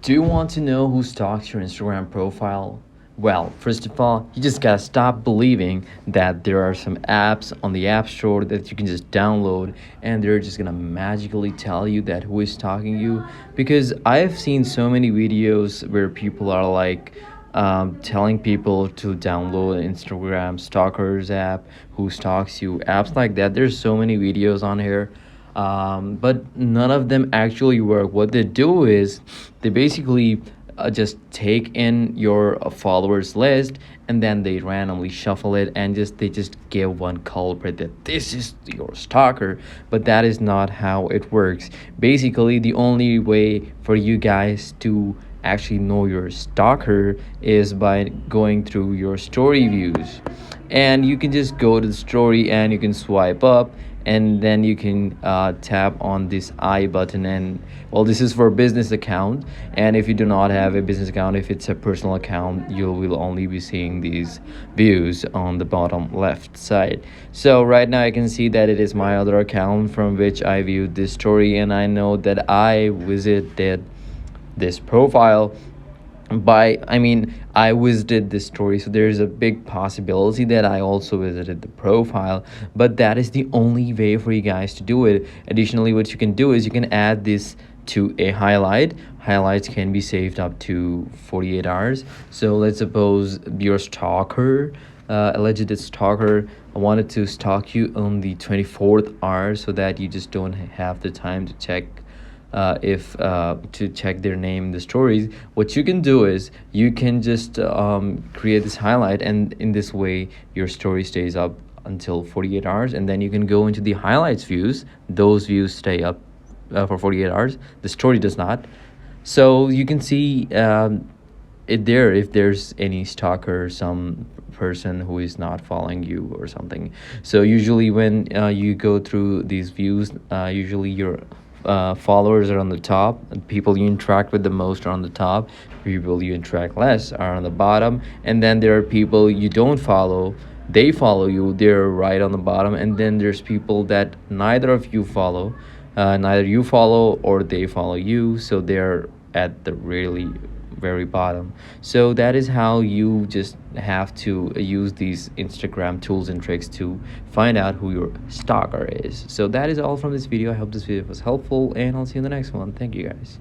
Do you want to know who stalks your Instagram profile? Well, first of all, you just gotta stop believing that there are some apps on the App Store that you can just download and they're just gonna magically tell you that who is stalking you. Because I've seen so many videos where people are like, telling people to download Instagram Stalkers app, who stalks you, apps like that. There's so many videos on here, but none of them actually work. What they do is they basically just take in your followers list and then they randomly shuffle it and just give one culprit that this is your stalker, but that is not how it works. Basically, the only way for you guys to actually know your stalker is by going through your story views, and you can just go to the story and you can swipe up and then you can tap on this I button. And well, this is for business account, and if you do not have a business account, if it's a personal account, you will only be seeing these views on the bottom left side. So right now I can see that it is my other account from which I viewed this story, and I know that I visited this profile by I visited this story, so there's a big possibility that I also visited the profile. But that is the only way for you guys to do it. Additionally, what you can do is you can add this to a highlights can be saved up to 48 hours. So let's suppose your stalker, alleged stalker, wanted to stalk you on the 24th hour, so that you just don't have the time to check, if to check their name in the stories. What you can do is you can just create this highlight, and in this way your story stays up until 48 hours, and then you can go into the highlights views. Those views stay up for 48 hours. The story does not. So you can see it there if there's any stalker, some person who is not following you or something. So usually when you go through these views, usually your followers are on the top, people you interact with the most are on the top, people you interact less are on the bottom, and then there are people you don't follow, they follow you, they're right on the bottom, and then there's people that neither of you follow, neither you follow or they follow you, so they're at the really very bottom. So that is how you just have to use these Instagram tools and tricks to find out who your stalker is. So that is all from this video. I hope this video was helpful, and I'll see you in the next one. Thank you guys.